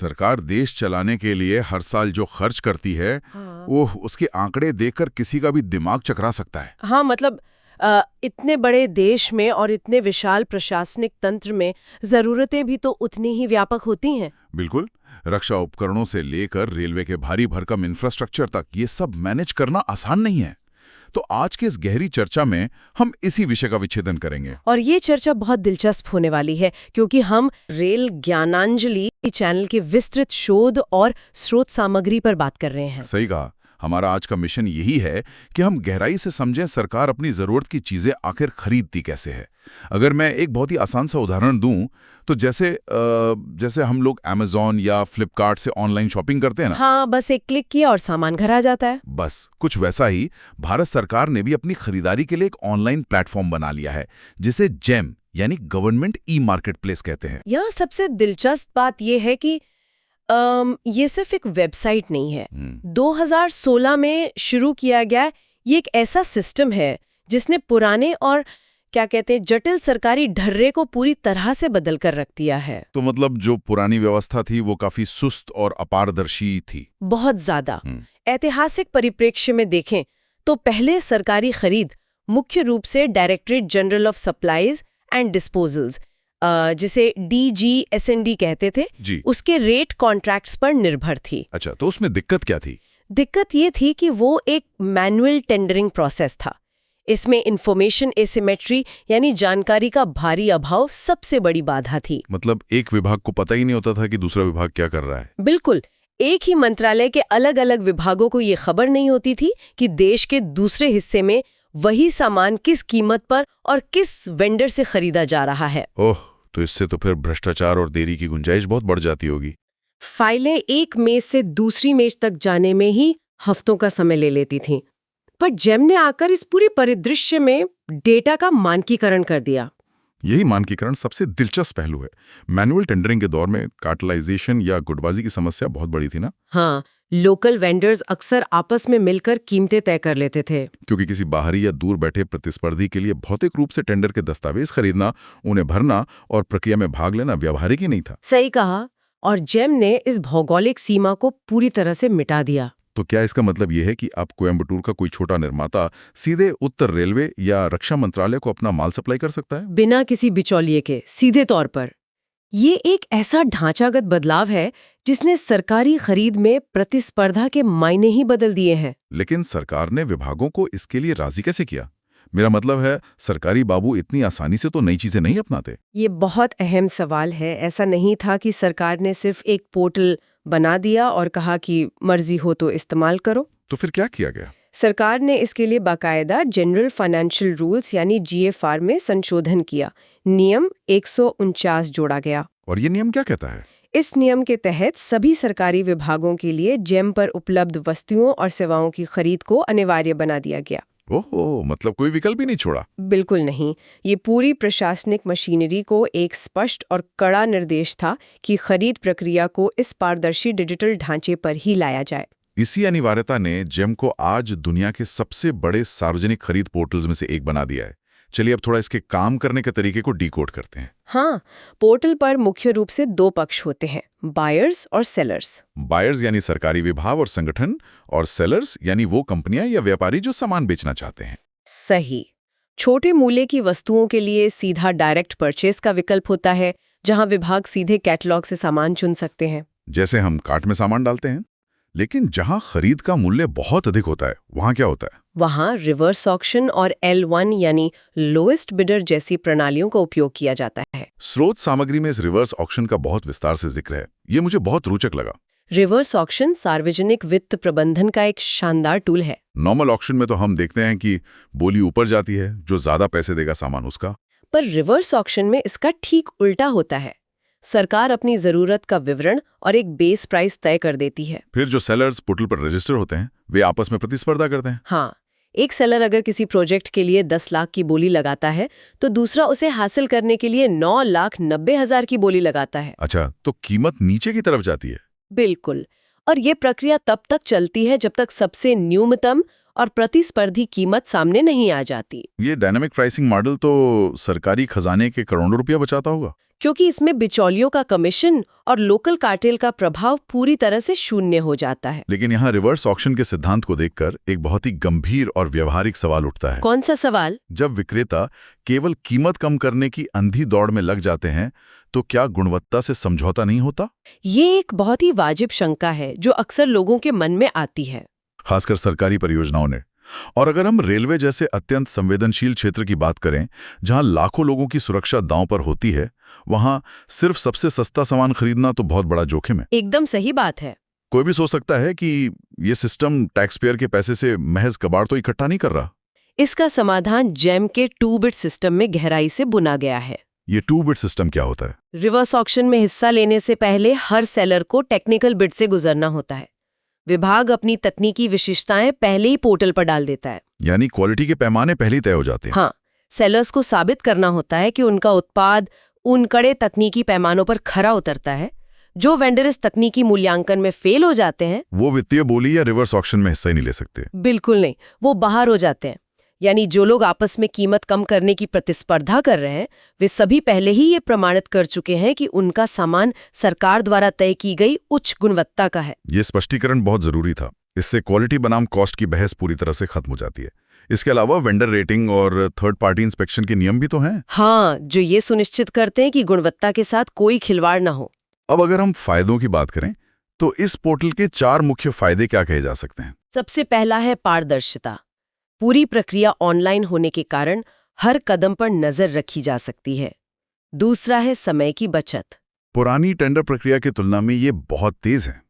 सरकार देश चलाने के लिए हर साल जो खर्च करती है, हाँ। ओह, उसके आंकड़े देखकर किसी का भी दिमाग चकरा सकता है। हाँ, मतलब इतने बड़े देश में और इतने विशाल प्रशासनिक तंत्र में जरूरतें भी तो उतनी ही व्यापक होती हैं। बिल्कुल, रक्षा उपकरणों से लेकर रेलवे के भारी भरकम इंफ्रास्ट्रक्चर तक ये सब मैनेज करना आसान नहीं है। तो आज के इस गहरी चर्चा में हम इसी विषय का विच्छेदन करेंगे। और ये चर्चा बहुत दिलचस्प होने वाली है क्योंकि हम रेल ज्ञानांजलि चैनल के विस्तृत शोध और स्रोत सामग्री पर बात कर रहे हैं। सही कहा। हमारा आज का मिशन यही है कि हम गहराई से समझें सरकार अपनी जरूरत की चीजें आखिर खरीदती कैसे है। अगर मैं एक बहुत ही आसान सा उदाहरण दूं तो जैसे हम लोग Amazon या Flipkart से ऑनलाइन शॉपिंग करते हैं ना। हाँ, बस एक क्लिक किया और सामान घर आ जाता है। बस कुछ वैसा ही भारत सरकार ने भी अपनी खरीदारी के लिए एक ऑनलाइन प्लेटफॉर्म बना लिया है जिसे जेम यानी गवर्नमेंट ई मार्केट प्लेस कहते हैं। यहाँ सबसे दिलचस्प बात यह है कि ये सिर्फ एक वेबसाइट नहीं है। 2016 में शुरू किया गया ये एक ऐसा सिस्टम है जिसने पुराने और क्या कहते हैं जटिल सरकारी ढर्रे को पूरी तरह से बदल कर रख दिया है। तो मतलब जो पुरानी व्यवस्था थी वो काफी सुस्त और अपारदर्शी थी। बहुत ज्यादा। ऐतिहासिक परिप्रेक्ष्य में देखें तो पहले सरकारी खरीद मुख्य रूप से directorate general of supplies and disposals, जिसे DGSND कहते थे जी। उसके रेट कॉन्ट्रैक्ट्स पर निर्भर थी। अच्छा, तो उसमें दिक्कत क्या थी? दिक्कत ये थी कि वो एक मैनुअल टेंडरिंग प्रोसेस था। इसमें इंफॉर्मेशन एसिमेट्री यानी जानकारी का भारी अभाव सबसे बड़ी बाधा थी। मतलब एक विभाग को पता ही नहीं होता था कि दूसरा विभाग क्या कर रहा है। बिल्कुल, एक ही मंत्रालय के अलग अलग विभागों को ये खबर नहीं होती थी कि देश के दूसरे हिस्से में वही सामान किस कीमत पर और किस वेंडर से खरीदा जा रहा है। ओह, तो इससे तो फिर भ्रष्टाचार और देरी की गुंजाइश बहुत बढ़ जाती होगी। फाइलें एक मेज से दूसरी मेज तक जाने में ही हफ्तों का समय ले लेती थीं। पर जेम ने आकर इस पूरे परिदृश्य में डेटा का मानकीकरण कर दिया। यही मानकीकरण सबसे दिलचस्प पहलू है। मैनुअल टेंडरिंग के दौर में कार्टेलाइजेशन या गुटबाजी की समस्या बहुत बड़ी थी ना। हाँ, लोकल वेंडर्स अक्सर आपस में मिलकर कीमतें तय कर लेते थे। क्योंकि किसी बाहरी या दूर बैठे प्रतिस्पर्धी के लिए भौतिक रूप से टेंडर के दस्तावेज खरीदना, उन्हें भरना और प्रक्रिया में भाग लेना व्यावहारिक ही नहीं था। सही कहा। और जेम ने इस भौगोलिक सीमा को पूरी तरह से मिटा दिया। तो क्या इसका मतलब यह है कि अब कोयम्बटूर का कोई छोटा निर्माता सीधे उत्तर रेलवे या रक्षा मंत्रालय को अपना माल सप्लाई कर सकता है बिना किसी बिचौलिए के, सीधे तौर पर? ये एक ऐसा ढांचागत बदलाव है जिसने सरकारी खरीद में प्रतिस्पर्धा के मायने ही बदल दिए हैं। लेकिन सरकार ने विभागों को इसके लिए राजी कैसे किया? मेरा मतलब है, सरकारी बाबू इतनी आसानी से तो नई चीजें नहीं अपनाते। ये बहुत अहम सवाल है। ऐसा नहीं था कि सरकार ने सिर्फ एक पोर्टल बना दिया और कहा कि मर्जी हो तो इस्तेमाल करो। तो फिर क्या किया गया? सरकार ने इसके लिए बाकायदा जनरल फाइनेंशियल रूल्स यानी GFR में संशोधन किया। नियम 149 जोड़ा गया। और ये नियम क्या कहता है? इस नियम के तहत सभी सरकारी विभागों के लिए जेम पर उपलब्ध वस्तुओं और सेवाओं की खरीद को अनिवार्य बना दिया गया। ओहो, मतलब कोई विकल्प ही नहीं छोड़ा। बिल्कुल नहीं। ये पूरी प्रशासनिक मशीनरी को एक स्पष्ट और कड़ा निर्देश था कि खरीद प्रक्रिया को इस पारदर्शी डिजिटल ढांचे पर ही लाया जाए। इसी अनिवार्यता ने जेम को आज दुनिया के सबसे बड़े सार्वजनिक खरीद पोर्टल्स में से एक बना दिया है। चलिए अब थोड़ा इसके काम करने के तरीके को डिकोड करते हैं। हाँ, पोर्टल पर मुख्य रूप से दो पक्ष होते हैं, बायर्स और सेलर्स। बायर्स यानी सरकारी विभाग और संगठन, और सेलर्स यानी वो कंपनियां या व्यापारी जो सामान बेचना चाहते हैं। सही। छोटे मूल्य की वस्तुओं के लिए सीधा डायरेक्ट परचेस का विकल्प होता है, जहां विभाग सीधे कैटलॉग से सामान चुन सकते हैं। जैसे हम कार्ट में सामान डालते हैं। लेकिन जहां खरीद का मूल्य बहुत अधिक होता है, वहां क्या होता है? वहां रिवर्स ऑक्शन और L1 यानी लोएस्ट बिडर जैसी प्रणालियों का उपयोग किया जाता है। स्रोत सामग्री में इस रिवर्स ऑक्शन का बहुत विस्तार से जिक्र है। ये मुझे बहुत रोचक लगा। रिवर्स ऑक्शन सार्वजनिक वित्त प्रबंधन का एक शानदार टूल है। नॉर्मल ऑक्शन में तो हम देखते हैं कि बोली ऊपर जाती है, जो ज्यादा पैसे देगा सामान उसका। पर रिवर्स ऑक्शन में इसका ठीक उल्टा होता है। सरकार अपनी जरूरत का विवरण और एक बेस प्राइस तय कर देती है। फिर जो सेलर्स पोर्टल पर रजिस्टर होते हैं, वे आपस में प्रतिस्पर्धा करते हैं। हाँ, एक सेलर अगर किसी प्रोजेक्ट के लिए 10 लाख की बोली लगाता है तो दूसरा उसे हासिल करने के लिए 9,90,000 की बोली लगाता है। अच्छा, तो कीमत नीचे की तरफ जाती है। बिल्कुल। और ये प्रक्रिया तब तक चलती है जब तक सबसे न्यूनतम और प्रतिस्पर्धी कीमत सामने नहीं आ जाती। ये डायनामिक प्राइसिंग मॉडल तो सरकारी खजाने के करोड़ों रुपया बचाता होगा। क्योंकि इसमें बिचौलियों का कमीशन और लोकल कार्टेल का प्रभाव पूरी तरह से शून्य हो जाता है। लेकिन यहाँ रिवर्स ऑक्शन के सिद्धांत को देखकर एक बहुत ही गंभीर और व्यवहारिक सवाल उठता है। कौन सा सवाल? जब विक्रेता केवल कीमत कम करने की अंधी दौड़ में लग जाते हैं तो क्या गुणवत्ता से समझौता नहीं होता? ये एक बहुत ही वाजिब शंका है जो अक्सर लोगों के मन में आती है, खासकर सरकारी परियोजनाओं ने। और अगर हम रेलवे जैसे अत्यंत संवेदनशील क्षेत्र की बात करें, जहां लाखों लोगों की सुरक्षा दांव पर होती है, वहां सिर्फ सबसे सस्ता सामान खरीदना तो बहुत बड़ा जोखिम है। एकदम सही बात है। कोई भी सोच सकता है कि ये सिस्टम टैक्स पेयर के पैसे से महज कबाड़ तो इकट्ठा नहीं कर रहा। इसका समाधान जेम के 2-बिट सिस्टम में गहराई से बुना गया है। ये 2-बिट सिस्टम क्या होता है? रिवर्स ऑक्शन में हिस्सा लेने से पहले हर सेलर को टेक्निकल बिड से गुजरना होता है। विभाग अपनी तकनीकी विशेषताएं पहले ही पोर्टल पर डाल देता है। यानी क्वालिटी के पैमाने पहले ही तय हो जाते हैं। हाँ, सेलर्स को साबित करना होता है कि उनका उत्पाद उन कड़े तकनीकी पैमानों पर खरा उतरता है। जो वेंडर इस तकनीकी मूल्यांकन में फेल हो जाते हैं, वो वित्तीय बोली या रिवर्स ऑक्शन में हिस्सा ही नहीं ले सकते। बिल्कुल नहीं, वो बाहर हो जाते हैं। यानी जो लोग आपस में कीमत कम करने की प्रतिस्पर्धा कर रहे हैं, वे सभी पहले ही ये प्रमाणित कर चुके हैं कि उनका सामान सरकार द्वारा तय की गई उच्च गुणवत्ता का है। ये स्पष्टीकरण बहुत जरूरी था। इससे क्वालिटी बनाम कॉस्ट की बहस पूरी तरह से खत्म हो जाती है। इसके अलावा वेंडर रेटिंग और थर्ड पार्टी इंस्पेक्शन के नियम भी तो हैं। हाँ, जो ये सुनिश्चित करते हैं कि गुणवत्ता के साथ कोई खिलवाड़ न हो। अब अगर हम फायदों की बात करें तो इस पोर्टल के 4 मुख्य फायदे क्या कहे जा सकते हैं? सबसे पहला है पारदर्शिता। पूरी प्रक्रिया ऑनलाइन होने के कारण हर कदम पर नजर रखी जा सकती है। दूसरा है समय की बचत। पुरानी टेंडर प्रक्रिया की तुलना में ये बहुत तेज है।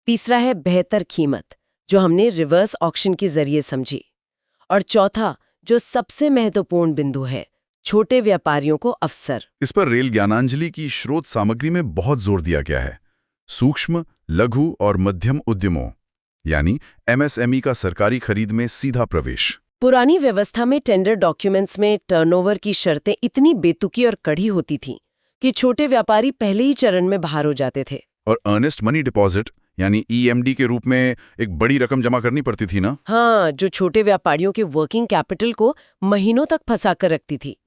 तीसरा है बेहतर कीमत, जो हमने रिवर्स ऑक्शन के जरिए समझी। और चौथा, जो सबसे महत्वपूर्ण बिंदु है, छोटे व्यापारियों को अवसर। इस पर रेल ज्ञानांजलि की स्रोत सामग्री में बहुत जोर दिया गया है। सूक्ष्म, लघु और मध्यम उद्यमों यानी MSME का सरकारी खरीद में सीधा प्रवेश। पुरानी व्यवस्था में टेंडर डॉक्यूमेंट्स में टर्नओवर की शर्तें इतनी बेतुकी और कड़ी होती थीं कि छोटे व्यापारी पहले ही चरण में बाहर हो जाते थे। और अर्नेस्ट मनी डिपॉजिट यानी EMD के रूप में एक बड़ी रकम जमा करनी पड़ती थी ना? हाँ, जो छोटे व्यापारियों के वर्किंग कैपिटल को महीनों तक फंसा कर रखती थी।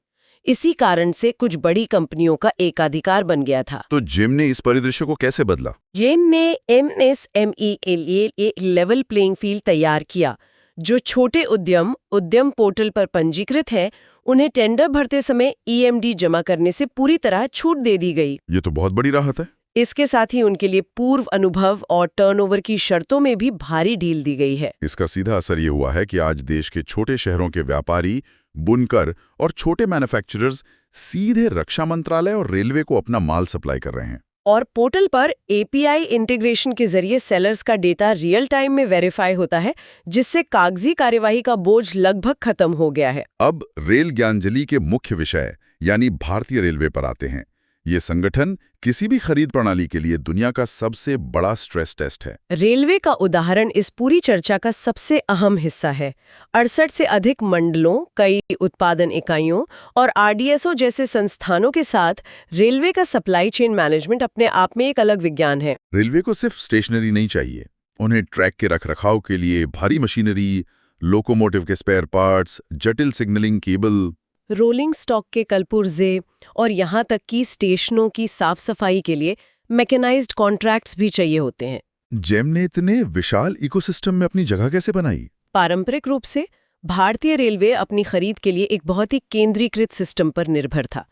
इसी कारण से कुछ बड़ी कंपनियों का एकाधिकार बन गया था। तो जेम ने इस परिदृश्य को कैसे बदला? जेम ने MSME के लिए एक लेवल प्लेइंग फील्ड तैयार किया। जो छोटे उद्यम पोर्टल पर पंजीकृत हैं, उन्हें टेंडर भरते समय EMD जमा करने से पूरी तरह छूट दे दी गई। ये तो बहुत बड़ी राहत है। इसके साथ ही उनके लिए पूर्व अनुभव और टर्नओवर की शर्तों में भी भारी ढील दी गई है। इसका सीधा असर ये हुआ है कि आज देश के छोटे शहरों के व्यापारी, बुनकर और छोटे मैन्युफैक्चरर्स सीधे रक्षा मंत्रालय और रेलवे को अपना माल सप्लाई कर रहे हैं। और पोर्टल पर API इंटीग्रेशन के जरिए सेलर्स का डेटा रियल टाइम में वेरीफाई होता है, जिससे कागजी कार्यवाही का बोझ लगभग खत्म हो गया है। अब रेल ज्ञानांजलि के मुख्य विषय यानी भारतीय रेलवे पर आते हैं। ये संगठन किसी भी खरीद प्रणाली के लिए दुनिया का सबसे बड़ा स्ट्रेस टेस्ट है। रेलवे का उदाहरण इस पूरी चर्चा का सबसे अहम हिस्सा है। 68 से अधिक मंडलों, कई उत्पादन इकाइयों और RDSO जैसे संस्थानों के साथ रेलवे का सप्लाई चेन मैनेजमेंट अपने आप में एक अलग विज्ञान है। रेलवे को सिर्फ स्टेशनरी नहीं चाहिए, उन्हें ट्रैक के रखरखाव के लिए भारी मशीनरी, लोकोमोटिव के स्पेयर पार्ट्स, जटिल सिग्नलिंग केबल, रोलिंग स्टॉक के कलपुर्जे और यहाँ तक कि स्टेशनों की साफ सफाई के लिए मैकेनाइज्ड कॉन्ट्रैक्ट्स भी चाहिए होते हैं। जेम ने इतने विशाल इकोसिस्टम में अपनी जगह कैसे बनाई? पारंपरिक रूप से भारतीय रेलवे अपनी खरीद के लिए एक बहुत ही केंद्रीकृत सिस्टम पर निर्भर था।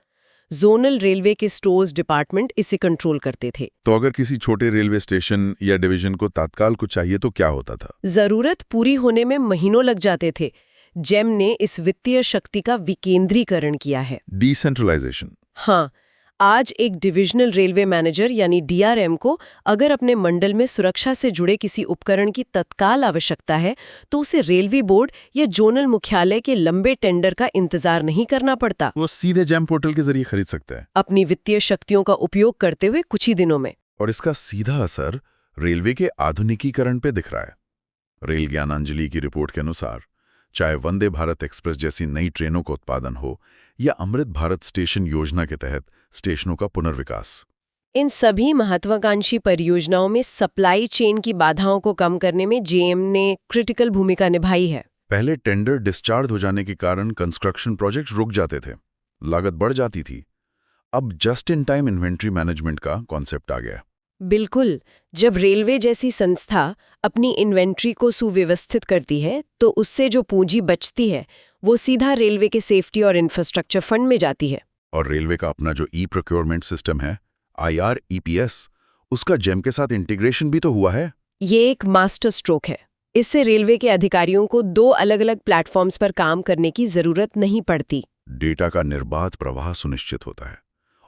जोनल रेलवे के स्टोर्स डिपार्टमेंट इसे कंट्रोल करते थे। तो अगर किसी छोटे रेलवे स्टेशन या डिवीजन को तत्काल कुछ चाहिए तो क्या होता था? जरूरत पूरी होने में महीनों लग जाते थे। जेम ने इस वित्तीय शक्ति का विकेंद्रीकरण किया है। डिसेंट्रलाइजेशन। हाँ, आज एक डिविजनल रेलवे मैनेजर यानी DRM को अगर अपने मंडल में सुरक्षा से जुड़े किसी उपकरण की तत्काल आवश्यकता है, तो उसे रेलवे बोर्ड या जोनल मुख्यालय के लंबे टेंडर का इंतजार नहीं करना पड़ता। वो सीधे जेम पोर्टल के जरिए खरीद सकता है, अपनी वित्तीय शक्तियों का उपयोग करते हुए कुछ ही दिनों में। और इसका सीधा असर रेलवे के आधुनिकीकरण पे दिख रहा है। रेल ज्ञानांजलि की रिपोर्ट के अनुसार चाहे वंदे भारत एक्सप्रेस जैसी नई ट्रेनों का उत्पादन हो या अमृत भारत स्टेशन योजना के तहत स्टेशनों का पुनर्विकास, इन सभी महत्वाकांक्षी परियोजनाओं में सप्लाई चेन की बाधाओं को कम करने में जेएम ने क्रिटिकल भूमिका निभाई है। पहले टेंडर डिस्चार्ज हो जाने के कारण कंस्ट्रक्शन प्रोजेक्ट रुक जाते थे, लागत बढ़ जाती थी। अब just in time inventory management का कॉन्सेप्ट आ गया। बिल्कुल। जब रेलवे जैसी संस्था अपनी इन्वेंट्री को सुव्यवस्थित करती है तो उससे जो पूंजी बचती है वो सीधा रेलवे के सेफ्टी और इंफ्रास्ट्रक्चर फंड में जाती है। और रेलवे का अपना जो ई प्रोक्योरमेंट सिस्टम है, IREPS, उसका जेम के साथ इंटीग्रेशन भी तो हुआ है। ये एक मास्टर स्ट्रोक है। इससे रेलवे के अधिकारियों को 2 अलग-अलग प्लेटफॉर्म्स पर काम करने की जरूरत नहीं पड़ती। डेटा का निर्बाध प्रवाह सुनिश्चित होता है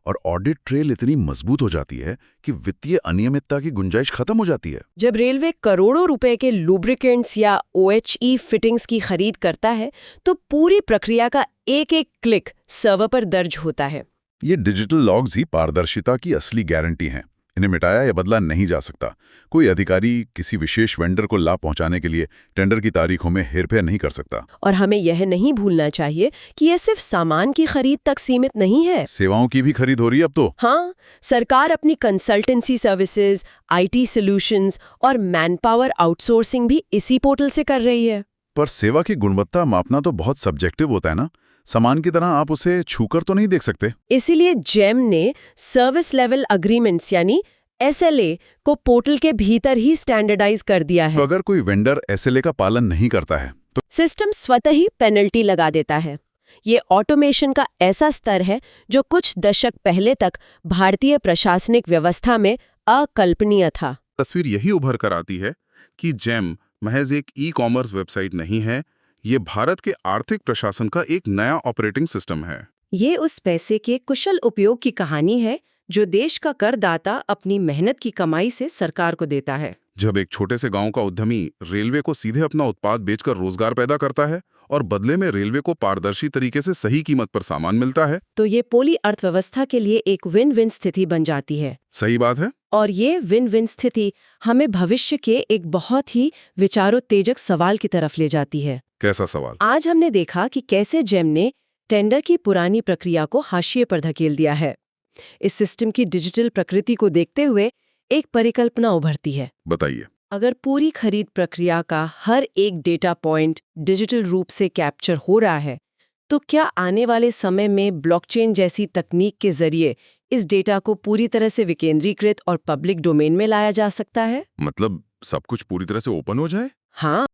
और ऑडिट ट्रेल इतनी मजबूत हो जाती है कि वित्तीय अनियमितता की गुंजाइश खत्म हो जाती है। जब रेलवे करोड़ों रुपए के लुब्रिकेंट्स या OHE फिटिंग्स की खरीद करता है तो पूरी प्रक्रिया का एक-एक क्लिक सर्वर पर दर्ज होता है। ये डिजिटल लॉग्स ही पारदर्शिता की असली गारंटी हैं। इन्हें मिटाया या बदला नहीं जा सकता। कोई अधिकारी किसी विशेष वेंडर को लाभ पहुंचाने के लिए टेंडर की तारीखों में हेरफेर नहीं कर सकता। और हमें यह नहीं भूलना चाहिए कि ये सिर्फ सामान की खरीद तक सीमित नहीं है। सेवाओं की भी खरीद हो रही है अब तो। हाँ, सरकार अपनी कंसल्टेंसी सर्विसेज, IT सॉल्यूशंस और मैनपावर आउटसोर्सिंग भी इसी पोर्टल से कर रही है। पर सेवा की गुणवत्ता मापना तो बहुत सब्जेक्टिव होता है ना। सामान की तरह आप उसे छूकर तो नहीं देख सकते। इसीलिए जेम ने सर्विस लेवल अग्रीमेंट्स यानी SLA को पोर्टल के भीतर ही स्टैंडर्डाइज कर दिया है। तो अगर कोई वेंडर SLA का पालन नहीं करता है तो सिस्टम स्वतः ही पेनल्टी लगा देता है। ये ऑटोमेशन का ऐसा स्तर है जो कुछ दशक पहले तक भारतीय प्रशासनिक व्यवस्था में अकल्पनीय था। तस्वीर यही उभर कर आती है कि जेम महज एक ई-कॉमर्स वेबसाइट नहीं है, ये भारत के आर्थिक प्रशासन का एक नया ऑपरेटिंग सिस्टम है। ये उस पैसे के कुशल उपयोग की कहानी है जो देश का करदाता अपनी मेहनत की कमाई से सरकार को देता है। जब एक छोटे से गांव का उद्यमी रेलवे को सीधे अपना उत्पाद बेचकर रोजगार पैदा करता है और बदले में रेलवे को पारदर्शी तरीके से सही कीमत पर सामान मिलता है, तो ये पूरी अर्थव्यवस्था के लिए एक विन विन स्थिति बन जाती है। सही बात है। और ये विन विन स्थिति हमें भविष्य के एक बहुत ही विचारोत्तेजक सवाल की तरफ ले जाती है। कैसा सवाल? आज हमने देखा कि कैसे जेम ने टेंडर की पुरानी प्रक्रिया को हाशिए पर धकेल दिया है। इस सिस्टम की डिजिटल प्रकृति को देखते हुए एक परिकल्पना उभरती है। बताइए। अगर पूरी खरीद प्रक्रिया का हर एक डेटा पॉइंट डिजिटल रूप से कैप्चर हो रहा है, तो क्या आने वाले समय में ब्लॉकचेन जैसी तकनीक के जरिए इस डेटा को पूरी तरह से विकेंद्रीकृत और पब्लिक डोमेन में लाया जा सकता है? मतलब सब कुछ पूरी तरह से ओपन हो जाए? हाँ,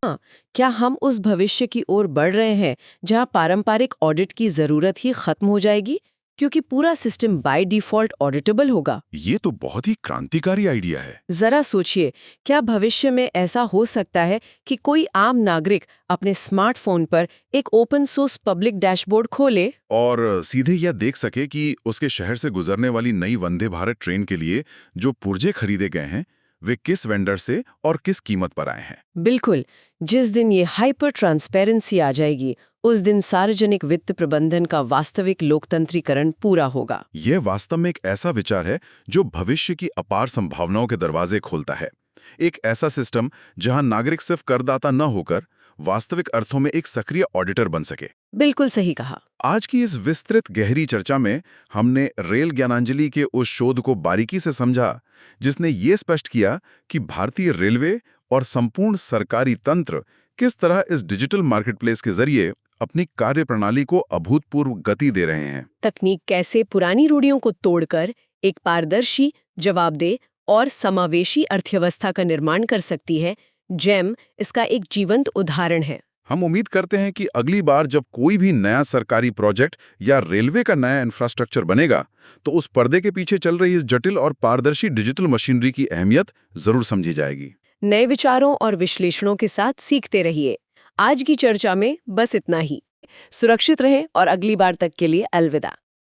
क्या हम उस भविष्य की ओर बढ़ रहे हैं जहां पारंपरिक ऑडिट की जरूरत ही खत्म हो जाएगी क्योंकि पूरा सिस्टम बाय डिफॉल्ट ऑडिटेबल होगा? ये तो बहुत ही क्रांतिकारी आइडिया है। जरा सोचिए, क्या भविष्य में ऐसा हो सकता है कि कोई आम नागरिक अपने स्मार्टफोन पर एक ओपन सोर्स पब्लिक डैशबोर्ड खोले और सीधे यह देख सके कि उसके शहर से गुजरने वाली नई वंदे भारत ट्रेन के लिए जो पुर्जे खरीदे गए हैं वे किस वेंडर से और किस कीमत पर आए हैं? बिल्कुल। जिस दिन ये हाइपर ट्रांसपेरेंसी आ जाएगी उस दिन सार्वजनिक वित्त प्रबंधन का वास्तविक लोकतंत्रीकरण पूरा होगा। यह वास्तव में एक ऐसा विचार है जो भविष्य की अपार संभावनाओं के दरवाजे खोलता है। एक ऐसा सिस्टम जहां नागरिक सिर्फ करदाता न होकर वास्तविक अर्थों में एक सक्रिय ऑडिटर बन सके। बिल्कुल सही कहा। आज की इस विस्तृत गहरी चर्चा में हमने रेल ज्ञानांजलि के उस शोध को बारीकी से समझा जिसने ये स्पष्ट किया कि भारतीय रेलवे और संपूर्ण सरकारी तंत्र किस तरह इस डिजिटल मार्केटप्लेस के जरिए अपनी कार्य प्रणाली को अभूतपूर्व गति दे रहे हैं। तकनीक कैसे पुरानी रूढ़ियों को तोड़कर एक पारदर्शी, जवाबदेह और समावेशी अर्थव्यवस्था का निर्माण कर सकती है, जेम इसका एक जीवंत उदाहरण है। हम उम्मीद करते हैं कि अगली बार जब कोई भी नया सरकारी प्रोजेक्ट या रेलवे का नया इंफ्रास्ट्रक्चर बनेगा तो उस पर्दे के पीछे चल रही इस जटिल और पारदर्शी डिजिटल मशीनरी की अहमियत जरूर समझी जाएगी। नए विचारों और विश्लेषणों के साथ सीखते रहिए। आज की चर्चा में बस इतना ही। सुरक्षित रहें और अगली बार तक के लिए अलविदा।